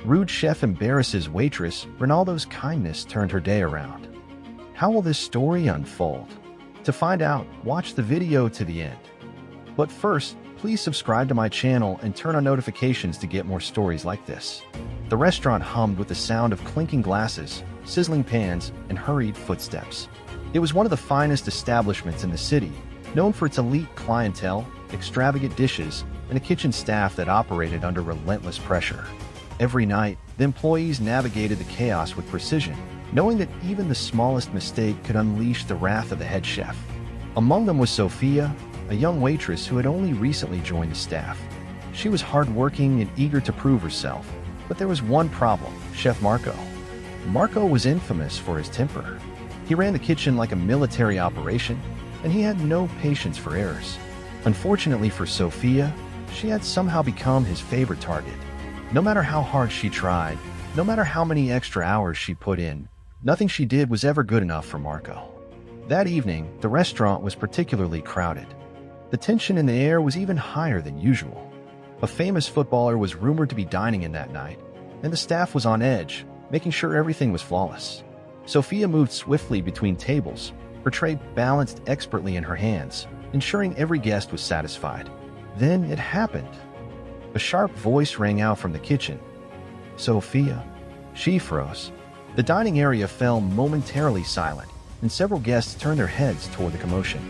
Rude chef embarrasses waitress, Ronaldo's kindness turned her day around. How will this story unfold? To find out, watch the video to the end. But first, please subscribe to my channel and turn on notifications to get more stories like this. The restaurant hummed with the sound of clinking glasses, sizzling pans, and hurried footsteps. It was one of the finest establishments in the city, known for its elite clientele, extravagant dishes, and a kitchen staff that operated under relentless pressure. Every night, the employees navigated the chaos with precision, knowing that even the smallest mistake could unleash the wrath of the head chef. Among them was Sophia, a young waitress who had only recently joined the staff. She was hardworking and eager to prove herself, but there was one problem: Chef Marco. Marco was infamous for his temper. He ran the kitchen like a military operation, and he had no patience for errors. Unfortunately for Sophia, she had somehow become his favorite target. No matter how hard she tried, no matter how many extra hours she put in, nothing she did was ever good enough for Marco. That evening, the restaurant was particularly crowded. The tension in the air was even higher than usual. A famous footballer was rumored to be dining in that night, and the staff was on edge, making sure everything was flawless. Sophia moved swiftly between tables, her tray balanced expertly in her hands, ensuring every guest was satisfied. Then it happened. A sharp voice rang out from the kitchen. "Sophia." She froze. The dining area fell momentarily silent, and several guests turned their heads toward the commotion.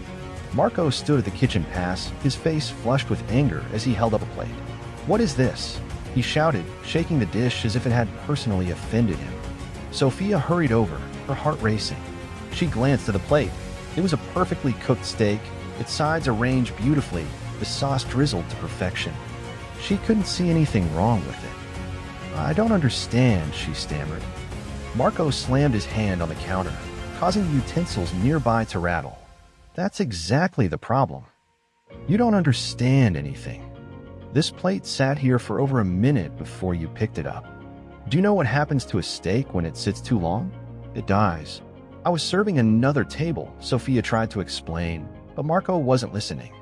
Marco stood at the kitchen pass, his face flushed with anger as he held up a plate. "What is this?" he shouted, shaking the dish as if it had personally offended him. Sophia hurried over, her heart racing. She glanced at the plate. It was a perfectly cooked steak, its sides arranged beautifully, the sauce drizzled to perfection. She couldn't see anything wrong with it. "I don't understand," she stammered. Marco slammed his hand on the counter, causing the utensils nearby to rattle. "That's exactly the problem. You don't understand anything. This plate sat here for over a minute before you picked it up. Do you know what happens to a steak when it sits too long? It dies." "I was serving another table," Sophia tried to explain, but Marco wasn't listening.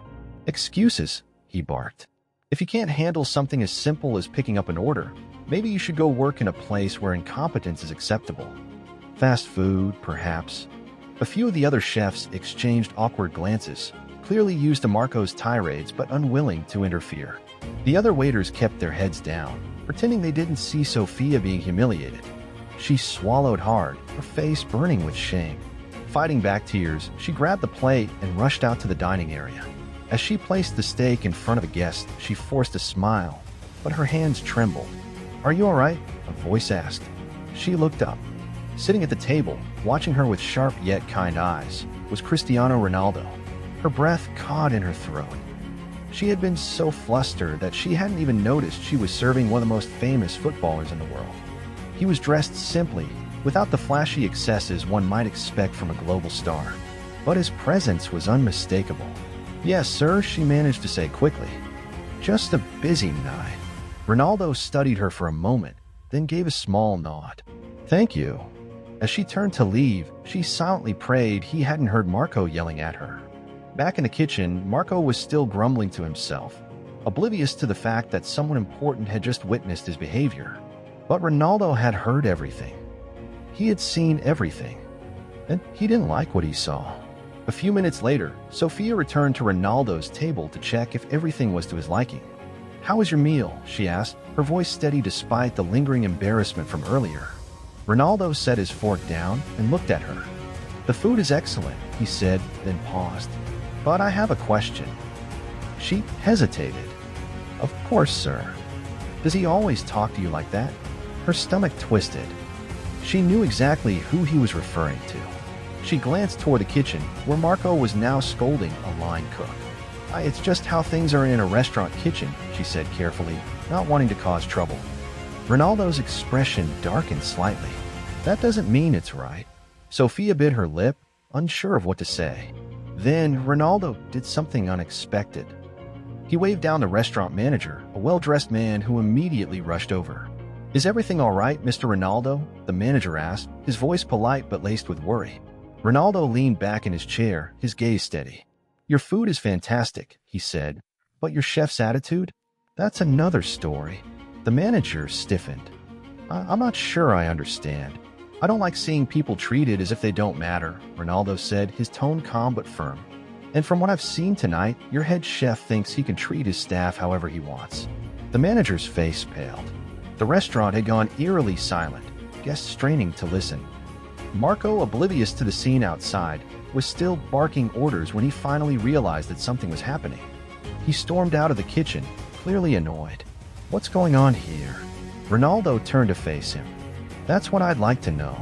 "Excuses," he barked. "If you can't handle something as simple as picking up an order, maybe you should go work in a place where incompetence is acceptable. Fast food, perhaps." A few of the other chefs exchanged awkward glances, clearly used to Marco's tirades but unwilling to interfere. The other waiters kept their heads down, pretending they didn't see Sophia being humiliated. She swallowed hard, her face burning with shame. Fighting back tears, she grabbed the plate and rushed out to the dining area. As she placed the steak in front of a guest, she forced a smile, but her hands trembled. "Are you all right?" a voice asked. She looked up. Sitting at the table, watching her with sharp yet kind eyes, was Cristiano Ronaldo. Her breath caught in her throat. She had been so flustered that she hadn't even noticed she was serving one of the most famous footballers in the world. He was dressed simply, without the flashy excesses one might expect from a global star. But his presence was unmistakable. "Yes, sir," she managed to say quickly. "Just a busy night." Ronaldo studied her for a moment, then gave a small nod. "Thank you." As she turned to leave, she silently prayed he hadn't heard Marco yelling at her. Back in the kitchen, Marco was still grumbling to himself, oblivious to the fact that someone important had just witnessed his behavior. But Ronaldo had heard everything. He had seen everything, and he didn't like what he saw. A few minutes later, Sophia returned to Ronaldo's table to check if everything was to his liking. "How was your meal?" she asked, her voice steady despite the lingering embarrassment from earlier. Ronaldo set his fork down and looked at her. "The food is excellent," he said, then paused. "But I have a question." She hesitated. "Of course, sir. Does he always talk to you like that?" Her stomach twisted. She knew exactly who he was referring to. She glanced toward the kitchen, where Marco was now scolding a line cook. It's just how things are in a restaurant kitchen," she said carefully, not wanting to cause trouble. Ronaldo's expression darkened slightly. "That doesn't mean it's right." Sophia bit her lip, unsure of what to say. Then Ronaldo did something unexpected. He waved down the restaurant manager, a well-dressed man who immediately rushed over. "Is everything all right, Mr. Ronaldo?" the manager asked, his voice polite but laced with worry. Ronaldo leaned back in his chair, his gaze steady. "Your food is fantastic," he said, "but your chef's attitude? That's another story." The manager stiffened. I'm not sure I understand. I don't like seeing people treated as if they don't matter, Ronaldo said, his tone calm but firm. And from what I've seen tonight, your head chef thinks he can treat his staff however he wants. The manager's face paled. The restaurant had gone eerily silent, guests straining to listen. Marco, oblivious to the scene outside, was still barking orders when he finally realized that something was happening. He stormed out of the kitchen, clearly annoyed. What's going on here? Ronaldo turned to face him. That's what I'd like to know.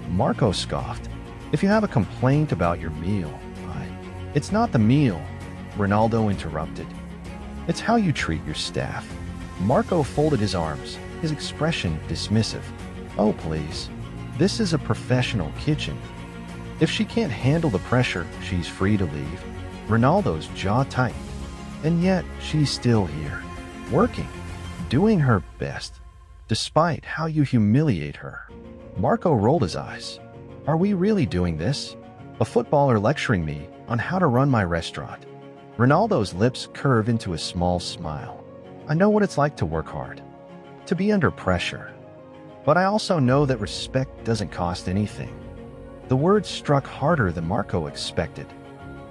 Marco scoffed. If you have a complaint about your meal, It's not the meal, Ronaldo interrupted. It's how you treat your staff. Marco folded his arms, his expression dismissive. Oh, please. This is a professional kitchen. If she can't handle the pressure, she's free to leave. Ronaldo's jaw tightened. And yet, she's still here, working, doing her best, despite how you humiliate her. Marco rolled his eyes. Are we really doing this? A footballer lecturing me on how to run my restaurant. Ronaldo's lips curve into a small smile. I know what it's like to work hard, to be under pressure. But I also know that respect doesn't cost anything. The words struck harder than Marco expected.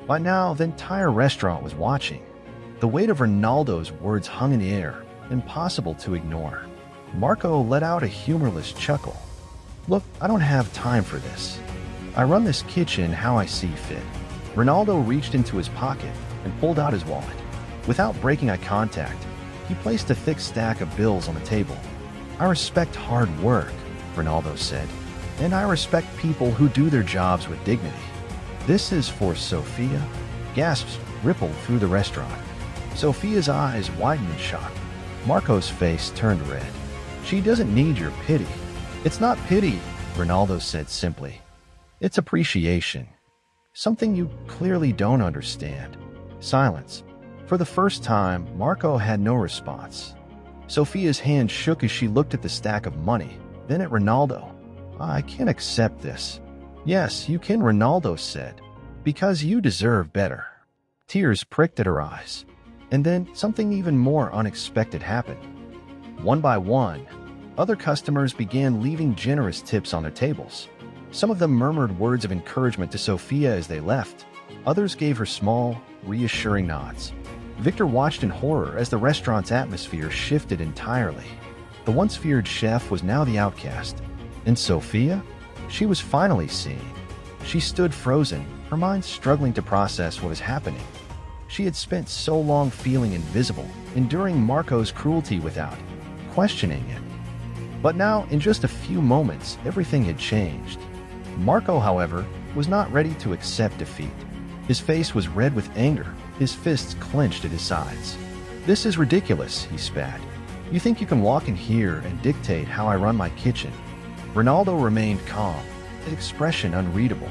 By now, the entire restaurant was watching. The weight of Ronaldo's words hung in the air, impossible to ignore. Marco let out a humorless chuckle. Look, I don't have time for this. I run this kitchen how I see fit. Ronaldo reached into his pocket and pulled out his wallet. Without breaking eye contact, he placed a thick stack of bills on the table. I respect hard work, Ronaldo said, and I respect people who do their jobs with dignity. This is for Sophia. Gasps rippled through the restaurant. Sophia's eyes widened in shock. Marco's face turned red. She doesn't need your pity. It's not pity, Ronaldo said simply. It's appreciation. Something you clearly don't understand. Silence. For the first time, Marco had no response. Sophia's hand shook as she looked at the stack of money, then at Ronaldo. I can't accept this. Yes, you can, Ronaldo said. Because you deserve better. Tears pricked at her eyes. And then something even more unexpected happened. One by one, other customers began leaving generous tips on their tables. Some of them murmured words of encouragement to Sophia as they left. Others gave her small, reassuring nods. Victor watched in horror as the restaurant's atmosphere shifted entirely. The once feared chef was now the outcast. And Sophia? She was finally seen. She stood frozen, her mind struggling to process what was happening. She had spent so long feeling invisible, enduring Marco's cruelty without questioning it. But now, in just a few moments, everything had changed. Marco, however, was not ready to accept defeat. His face was red with anger, his fists clenched at his sides. This is ridiculous, he spat. You think you can walk in here and dictate how I run my kitchen? Ronaldo remained calm, his expression unreadable.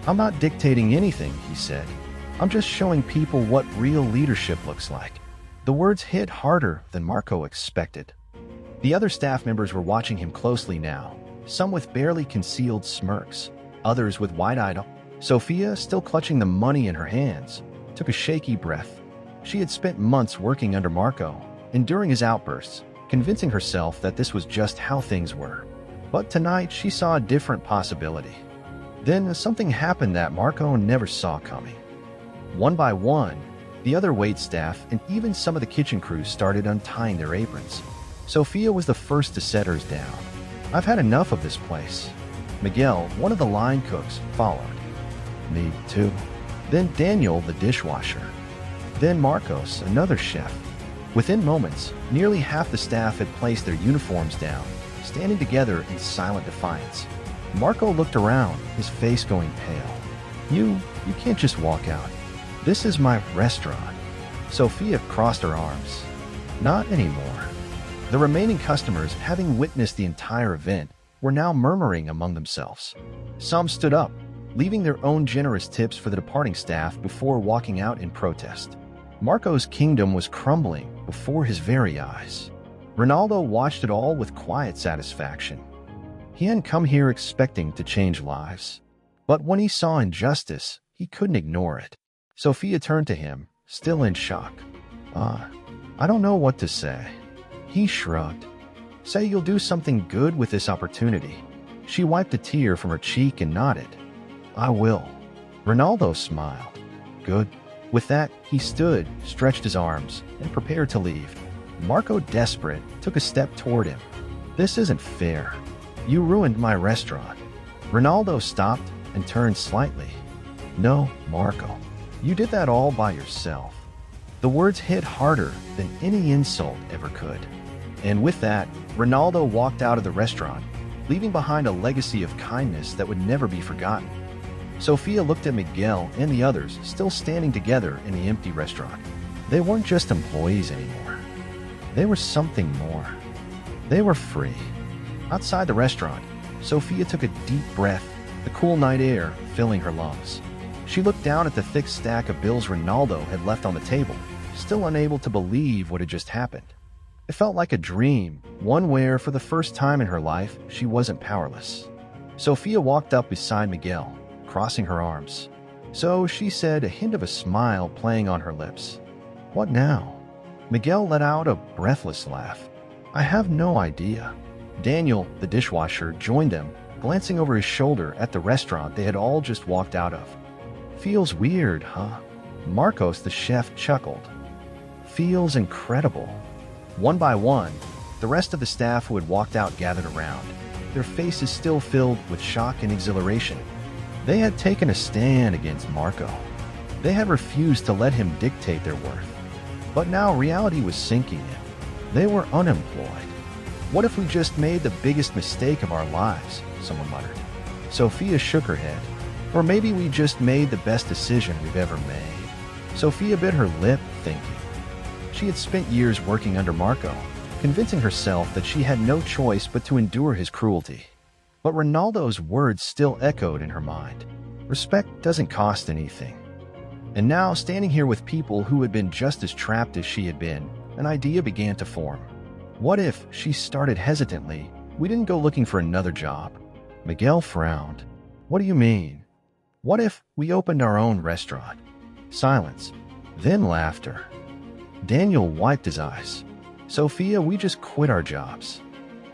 I'm not dictating anything, he said. I'm just showing people what real leadership looks like. The words hit harder than Marco expected. The other staff members were watching him closely now, some with barely concealed smirks, others with wide-eyed eyes. Sophia, still clutching the money in her hands, took a shaky breath. She had spent months working under Marco, enduring his outbursts, convincing herself that this was just how things were. But tonight she saw a different possibility. Then something happened that Marco never saw coming. One by one, the other waitstaff and even some of the kitchen crew started untying their aprons. Sophia was the first to set hers down. I've had enough of this place. Miguel, one of the line cooks, followed. Me too. Then Daniel, the dishwasher. Then Marcos, another chef. Within moments, nearly half the staff had placed their uniforms down, standing together in silent defiance. Marco looked around, his face going pale. You can't just walk out. This is my restaurant. Sophia crossed her arms. Not anymore. The remaining customers, having witnessed the entire event, were now murmuring among themselves. Some stood up, leaving their own generous tips for the departing staff before walking out in protest. Marco's kingdom was crumbling before his very eyes. Ronaldo watched it all with quiet satisfaction. He hadn't come here expecting to change lives. But when he saw injustice, he couldn't ignore it. Sophia turned to him, still in shock. I don't know what to say. He shrugged. Say you'll do something good with this opportunity. She wiped a tear from her cheek and nodded. I will. Ronaldo smiled. Good. With that, he stood, stretched his arms, and prepared to leave. Marco, desperate, took a step toward him. This isn't fair. You ruined my restaurant. Ronaldo stopped and turned slightly. No, Marco. You did that all by yourself. The words hit harder than any insult ever could. And with that, Ronaldo walked out of the restaurant, leaving behind a legacy of kindness that would never be forgotten. Sophia looked at Miguel and the others still standing together in the empty restaurant. They weren't just employees anymore. They were something more. They were free. Outside the restaurant, Sophia took a deep breath, the cool night air filling her lungs. She looked down at the thick stack of bills Ronaldo had left on the table, still unable to believe what had just happened. It felt like a dream, one where, for the first time in her life, she wasn't powerless. Sophia walked up beside Miguel, crossing her arms. So she said, a hint of a smile playing on her lips. What now? Miguel let out a breathless laugh. I have no idea. Daniel, the dishwasher, joined them, glancing over his shoulder at the restaurant they had all just walked out of. Feels weird, huh? Marcos, the chef, chuckled. Feels incredible. One by one, the rest of the staff who had walked out gathered around, their faces still filled with shock and exhilaration. They had taken a stand against Marco. They had refused to let him dictate their worth. But now reality was sinking in. They were unemployed. What if we just made the biggest mistake of our lives? Someone muttered. Sophia shook her head. Or maybe we just made the best decision we've ever made. Sophia bit her lip, thinking. She had spent years working under Marco, convincing herself that she had no choice but to endure his cruelty. But Ronaldo's words still echoed in her mind. Respect doesn't cost anything. And now, standing here with people who had been just as trapped as she had been, an idea began to form. What if, she started hesitantly, we didn't go looking for another job? Miguel frowned. What do you mean? What if we opened our own restaurant? Silence, then laughter. Daniel wiped his eyes. Sophia, we just quit our jobs.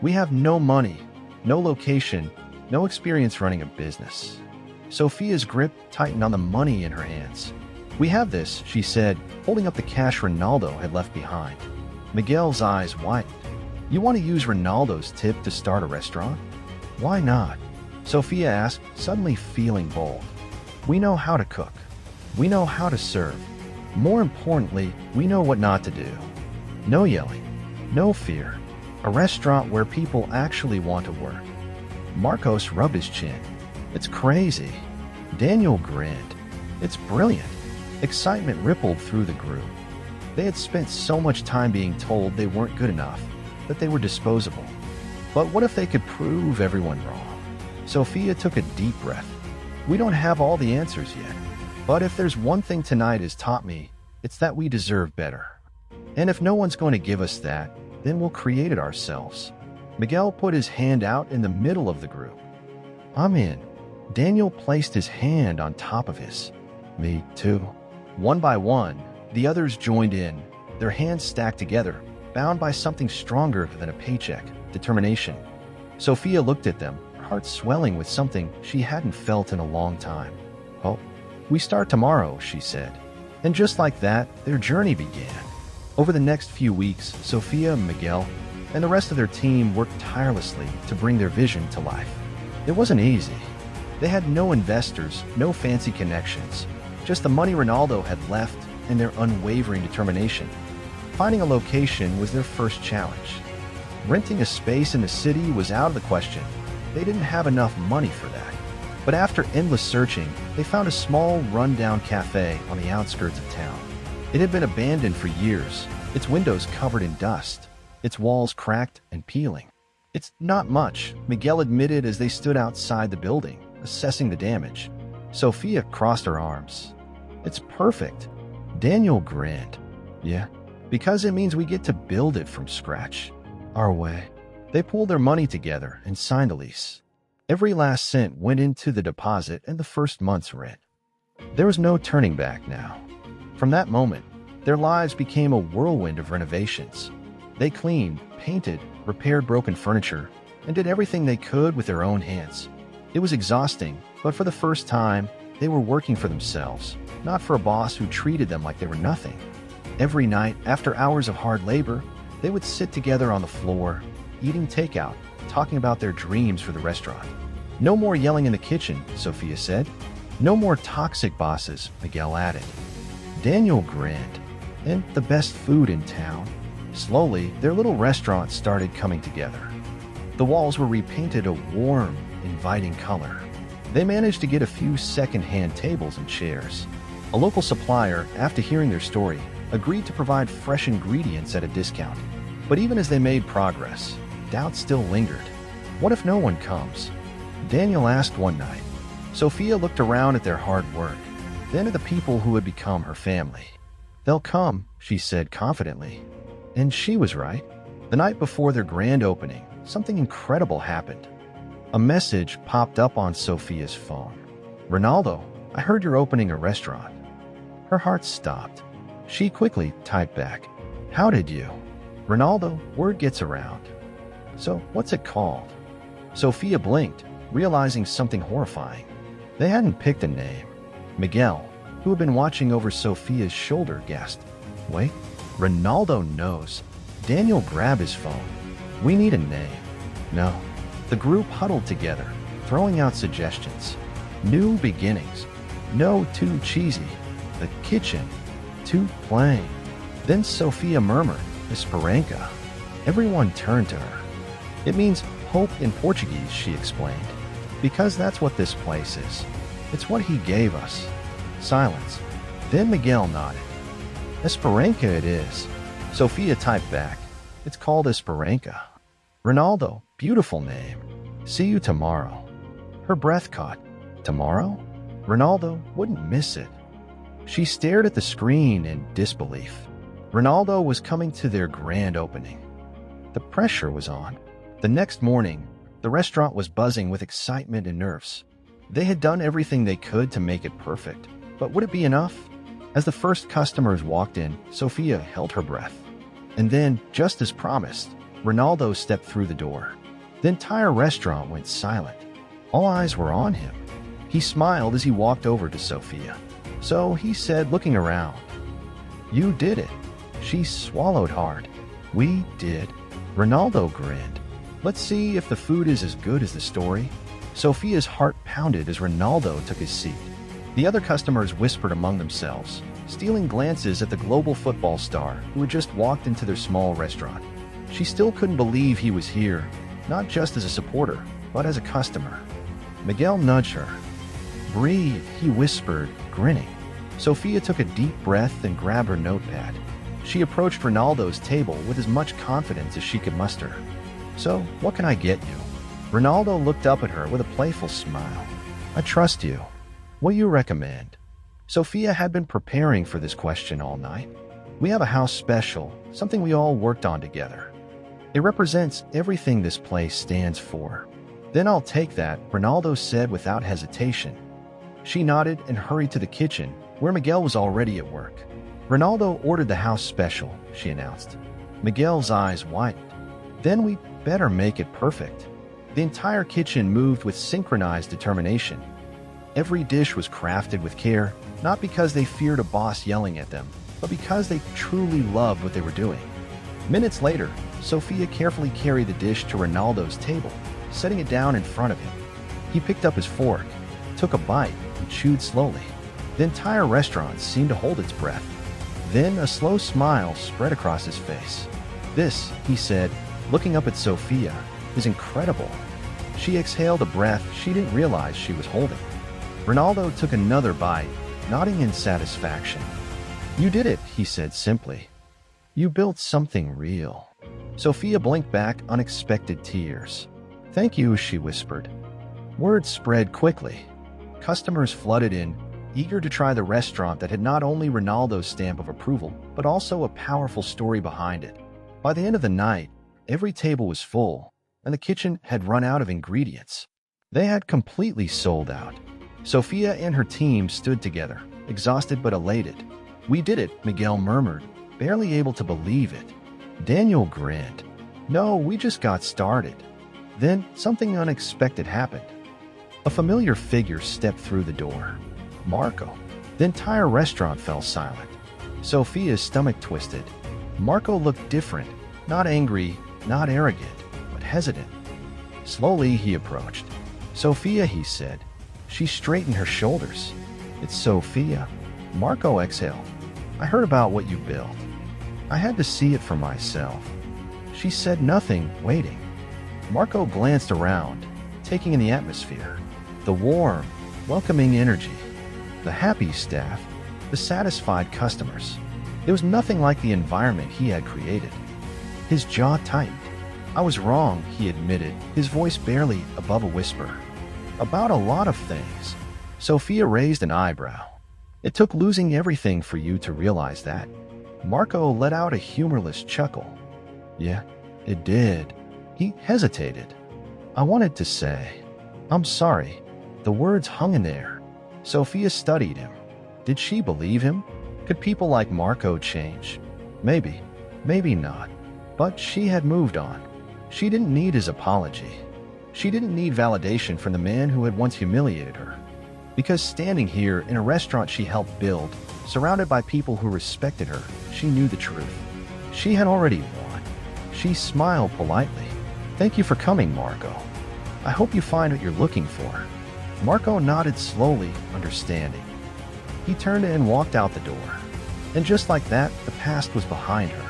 We have no money, no location, no experience running a business. Sophia's grip tightened on the money in her hands. We have this, she said, holding up the cash Ronaldo had left behind. Miguel's eyes widened. You want to use Ronaldo's tip to start a restaurant? Why not? Sophia asked, suddenly feeling bold. We know how to cook. We know how to serve. More importantly, we know what not to do. No yelling. No fear. A restaurant where people actually want to work. Marcos rubbed his chin. It's crazy. Daniel grinned. It's brilliant. Excitement rippled through the group. They had spent so much time being told they weren't good enough, that they were disposable. But what if they could prove everyone wrong? Sophia took a deep breath. We don't have all the answers yet. But if there's one thing tonight has taught me, it's that we deserve better. And if no one's going to give us that, then we'll create it ourselves. Miguel put his hand out in the middle of the group. I'm in. Daniel placed his hand on top of his. Me too. One by one, the others joined in, their hands stacked together, bound by something stronger than a paycheck, determination. Sophia looked at them, her heart swelling with something she hadn't felt in a long time. Hope. We start tomorrow, she said. And just like that, their journey began. Over the next few weeks, Sophia, Miguel, and the rest of their team worked tirelessly to bring their vision to life. It wasn't easy. They had no investors, no fancy connections, just the money Ronaldo had left and their unwavering determination. Finding a location was their first challenge. Renting a space in the city was out of the question. They didn't have enough money for that. But after endless searching, they found a small, run-down cafe on the outskirts of town. It had been abandoned for years, its windows covered in dust, its walls cracked and peeling. It's not much, Miguel admitted as they stood outside the building, assessing the damage. Sophia crossed her arms. It's perfect. Daniel grinned. Yeah, because it means we get to build it from scratch. Our way. They pulled their money together and signed a lease. Every last cent went into the deposit and the first month's rent. There was no turning back now. From that moment, their lives became a whirlwind of renovations. They cleaned, painted, repaired broken furniture, and did everything they could with their own hands. It was exhausting, but for the first time, they were working for themselves, not for a boss who treated them like they were nothing. Every night, after hours of hard labor, they would sit together on the floor, eating takeout, talking about their dreams for the restaurant. No more yelling in the kitchen, Sophia said. No more toxic bosses, Miguel added. Daniel grinned. And the best food in town. Slowly, their little restaurant started coming together. The walls were repainted a warm, inviting color. They managed to get a few second-hand tables and chairs. A local supplier, after hearing their story, agreed to provide fresh ingredients at a discount. But even as they made progress, doubt still lingered. What if no one comes? Daniel asked one night. Sophia looked around at their hard work, then at the people who had become her family. They'll come, she said confidently. And she was right. The night before their grand opening, something incredible happened. A message popped up on Sophia's phone. Ronaldo, I heard you're opening a restaurant. Her heart stopped. She quickly typed back, how did you? Ronaldo, word gets around. So, what's it called? Sophia blinked, realizing something horrifying. They hadn't picked a name. Miguel, who had been watching over Sophia's shoulder, gasped, wait, Ronaldo knows. Daniel grabbed his phone. We need a name. No. The group huddled together, throwing out suggestions. New beginnings. No, too cheesy. The kitchen. Too plain. Then Sophia murmured, Esperança. Everyone turned to her. It means hope in Portuguese, she explained. Because that's what this place is. It's what he gave us. Silence. Then Miguel nodded. Esperança it is. Sophia typed back. It's called Esperança. Ronaldo, beautiful name. See you tomorrow. Her breath caught. Tomorrow? Ronaldo wouldn't miss it. She stared at the screen in disbelief. Ronaldo was coming to their grand opening. The pressure was on. The next morning, the restaurant was buzzing with excitement and nerves. They had done everything they could to make it perfect. But would it be enough? As the first customers walked in, Sophia held her breath. And then, just as promised, Ronaldo stepped through the door. The entire restaurant went silent. All eyes were on him. He smiled as he walked over to Sophia. So he said, looking around, You did it. She swallowed hard. We did. Ronaldo grinned. Let's see if the food is as good as the story. Sophia's heart pounded as Ronaldo took his seat. The other customers whispered among themselves, stealing glances at the global football star who had just walked into their small restaurant. She still couldn't believe he was here, not just as a supporter, but as a customer. Miguel nudged her. Breathe, he whispered, grinning. Sophia took a deep breath and grabbed her notepad. She approached Ronaldo's table with as much confidence as she could muster. So, what can I get you? Ronaldo looked up at her with a playful smile. I trust you. What do you recommend? Sophia had been preparing for this question all night. We have a house special, something we all worked on together. It represents everything this place stands for. Then I'll take that, Ronaldo said without hesitation. She nodded and hurried to the kitchen, where Miguel was already at work. Ronaldo ordered the house special, she announced. Miguel's eyes widened. Then we better make it perfect. The entire kitchen moved with synchronized determination. Every dish was crafted with care, not because they feared a boss yelling at them, but because they truly loved what they were doing. Minutes later, Sophia carefully carried the dish to Ronaldo's table, setting it down in front of him. He picked up his fork, took a bite, and chewed slowly. The entire restaurant seemed to hold its breath. Then a slow smile spread across his face. This, he said, looking up at Sophia, is incredible. She exhaled a breath she didn't realize she was holding. Ronaldo took another bite, nodding in satisfaction. You did it, he said simply. You built something real. Sophia blinked back unexpected tears. Thank you, she whispered. Word spread quickly. Customers flooded in, eager to try the restaurant that had not only Ronaldo's stamp of approval, but also a powerful story behind it. By the end of the night, every table was full, and the kitchen had run out of ingredients. They had completely sold out. Sophia and her team stood together, exhausted but elated. We did it, Miguel murmured, barely able to believe it. Daniel grinned. No, we just got started. Then something unexpected happened. A familiar figure stepped through the door. Marco. The entire restaurant fell silent. Sophia's stomach twisted. Marco looked different, not angry, not arrogant, but hesitant. Slowly he approached. Sophia, he said. She straightened her shoulders. It's Sophia. Marco exhaled. I heard about what you built. I had to see it for myself. She said nothing, waiting. Marco glanced around, taking in the atmosphere. The warm, welcoming energy. The happy staff. The satisfied customers. It was nothing like the environment he had created. His jaw tightened. I was wrong, he admitted, his voice barely above a whisper. About a lot of things. Sophia raised an eyebrow. It took losing everything for you to realize that. Marco let out a humorless chuckle. Yeah, it did. He hesitated. I wanted to say, I'm sorry. The words hung in the air. Sophia studied him. Did she believe him? Could people like Marco change? Maybe, maybe not. But she had moved on. She didn't need his apology. She didn't need validation from the man who had once humiliated her. Because standing here in a restaurant she helped build, surrounded by people who respected her, she knew the truth. She had already won. She smiled politely. Thank you for coming, Marco. I hope you find what you're looking for. Marco nodded slowly, understanding. He turned and walked out the door. And just like that, the past was behind her.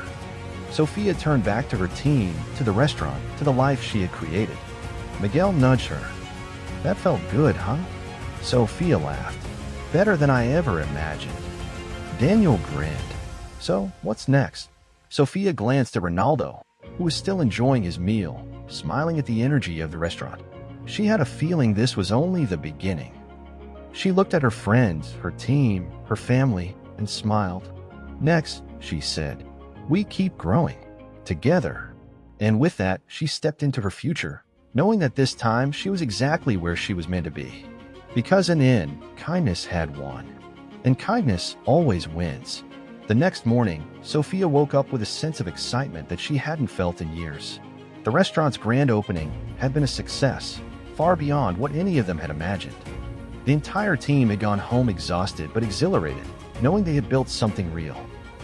Sophia turned back to her team, to the restaurant, to the life she had created. Miguel nudged her. That felt good, huh? Sophia laughed. Better than I ever imagined. Daniel grinned. So, what's next? Sophia glanced at Ronaldo, who was still enjoying his meal, smiling at the energy of the restaurant. She had a feeling this was only the beginning. She looked at her friends, her team, her family, and smiled. Next, she said, we keep growing. Together. And with that, she stepped into her future, knowing that this time she was exactly where she was meant to be. Because in the end, kindness had won. And kindness always wins. The next morning, Sophia woke up with a sense of excitement that she hadn't felt in years. The restaurant's grand opening had been a success, far beyond what any of them had imagined. The entire team had gone home exhausted but exhilarated, knowing they had built something real.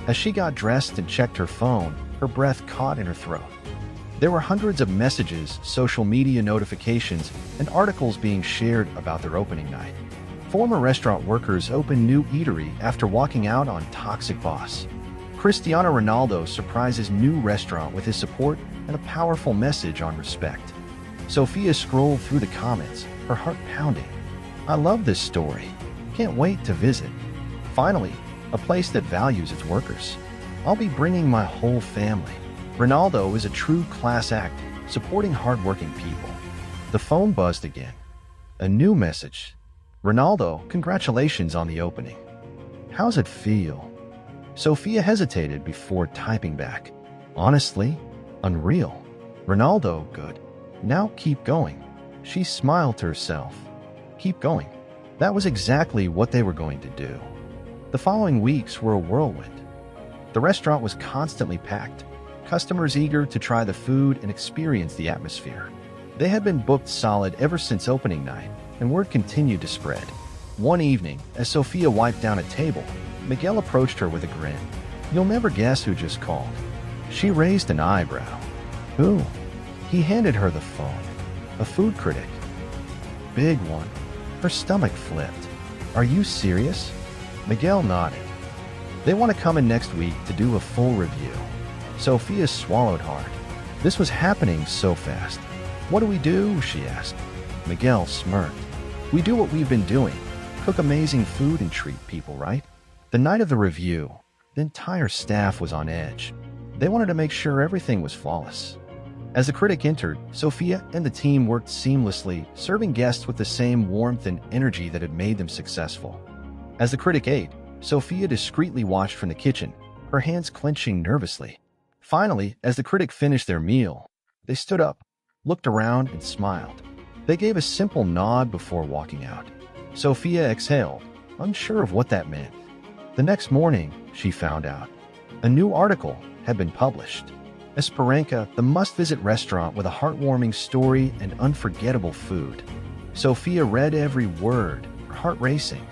As she got dressed and checked her phone, her breath caught in her throat. There were hundreds of messages, social media notifications, and articles being shared about their opening night. Former restaurant workers opened new eatery after walking out on toxic boss. Cristiano Ronaldo surprises new restaurant with his support and a powerful message on respect. Sophia scrolled through the comments, her heart pounding. I love this story. Can't wait to visit. Finally, a place that values its workers. I'll be bringing my whole family. Ronaldo is a true class act, supporting hardworking people. The phone buzzed again. A new message. Ronaldo, congratulations on the opening. How's it feel? Sophia hesitated before typing back. Honestly, unreal. Ronaldo, good. Now keep going. She smiled to herself. Keep going. That was exactly what they were going to do. The following weeks were a whirlwind. The restaurant was constantly packed, customers eager to try the food and experience the atmosphere. They had been booked solid ever since opening night, and word continued to spread. One evening, as Sophia wiped down a table, Miguel approached her with a grin. You'll never guess who just called. She raised an eyebrow. Who? He handed her the phone. A food critic. Big one. Her stomach flipped. Are you serious? Miguel nodded. They want to come in next week to do a full review. Sophia swallowed hard. This was happening so fast. What do we do? She asked. Miguel smirked. We do what we've been doing. Cook amazing food and treat people, right? The night of the review, the entire staff was on edge. They wanted to make sure everything was flawless. As the critic entered, Sophia and the team worked seamlessly, serving guests with the same warmth and energy that had made them successful. As the critic ate, Sophia discreetly watched from the kitchen, her hands clenching nervously. Finally, as the critic finished their meal, they stood up, looked around, and smiled. They gave a simple nod before walking out. Sophia exhaled, unsure of what that meant. The next morning, she found out. A new article had been published. Esperanza, the must-visit restaurant with a heartwarming story and unforgettable food. Sophia read every word, her heart racing.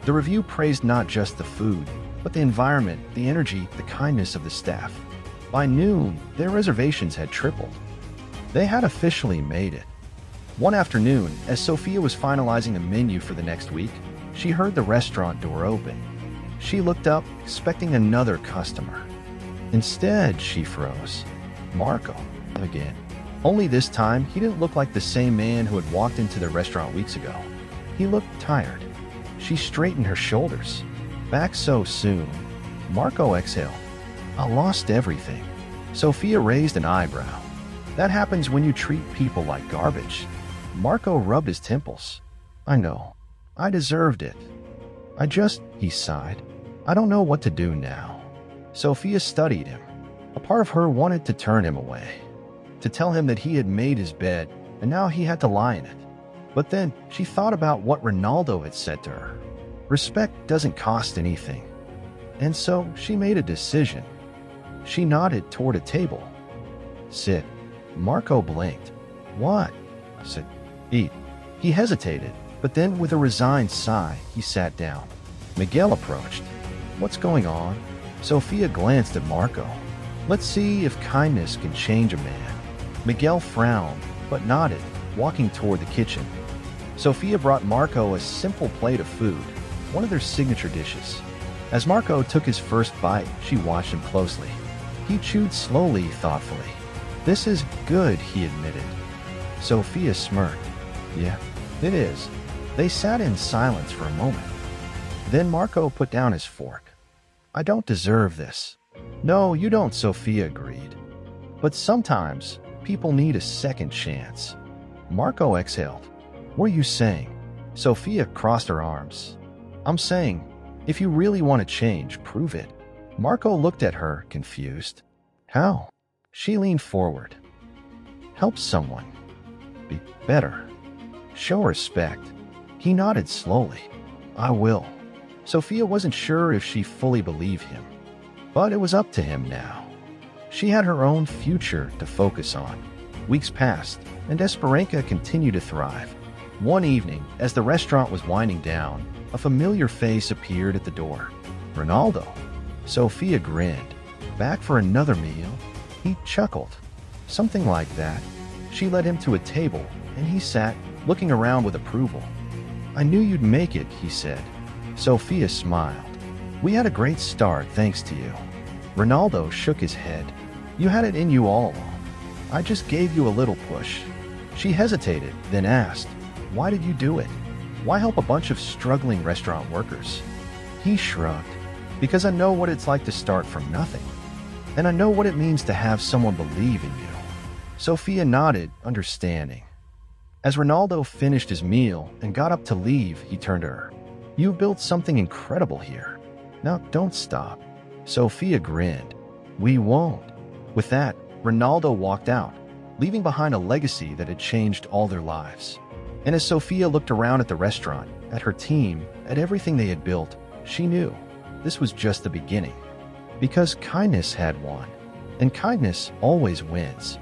The review praised not just the food, but the environment, the energy, the kindness of the staff. By noon, their reservations had tripled. They had officially made it. One afternoon, as Sophia was finalizing a menu for the next week, she heard the restaurant door open. She looked up, expecting another customer. Instead, she froze. Marco, again. Only this time, he didn't look like the same man who had walked into the restaurant weeks ago. He looked tired. She straightened her shoulders. Back so soon. Marco exhaled. I lost everything. Sophia raised an eyebrow. That happens when you treat people like garbage. Marco rubbed his temples. I know. I deserved it. He sighed. I don't know what to do now. Sophia studied him. A part of her wanted to turn him away, to tell him that he had made his bed and now he had to lie in it. But then she thought about what Ronaldo had said to her. Respect doesn't cost anything. And so she made a decision. She nodded toward a table. Sit. Marco blinked. What? Sit. Eat. He hesitated, but then with a resigned sigh, he sat down. Miguel approached. What's going on? Sophia glanced at Marco. Let's see if kindness can change a man. Miguel frowned, but nodded, walking toward the kitchen. Sophia brought Marco a simple plate of food, one of their signature dishes. As Marco took his first bite, she watched him closely. He chewed slowly, thoughtfully. This is good, he admitted. Sophia smirked. Yeah, it is. They sat in silence for a moment. Then Marco put down his fork. I don't deserve this. No, you don't, Sophia agreed. But sometimes, people need a second chance. Marco exhaled. What are you saying? Sophia crossed her arms. I'm saying, if you really want to change, prove it. Marco looked at her, confused. How? She leaned forward. Help someone. Be better. Show respect. He nodded slowly. I will. Sophia wasn't sure if she fully believed him, but it was up to him now. She had her own future to focus on. Weeks passed, and Esperanza continued to thrive. One evening, as the restaurant was winding down, a familiar face appeared at the door. Ronaldo. Sophia grinned. Back for another meal? He chuckled. Something like that. She led him to a table, and he sat, looking around with approval. I knew you'd make it, he said. Sophia smiled. We had a great start thanks to you. Ronaldo shook his head. You had it in you all along. I just gave you a little push. She hesitated, then asked, why did you do it? Why help a bunch of struggling restaurant workers? He shrugged. Because I know what it's like to start from nothing. And I know what it means to have someone believe in you. Sophia nodded, understanding. As Ronaldo finished his meal and got up to leave, he turned to her. You've built something incredible here. Now don't stop. Sophia grinned. We won't. With that, Ronaldo walked out, leaving behind a legacy that had changed all their lives. And as Sophia looked around at the restaurant, at her team, at everything they had built, she knew this was just the beginning. Because kindness had won, and kindness always wins.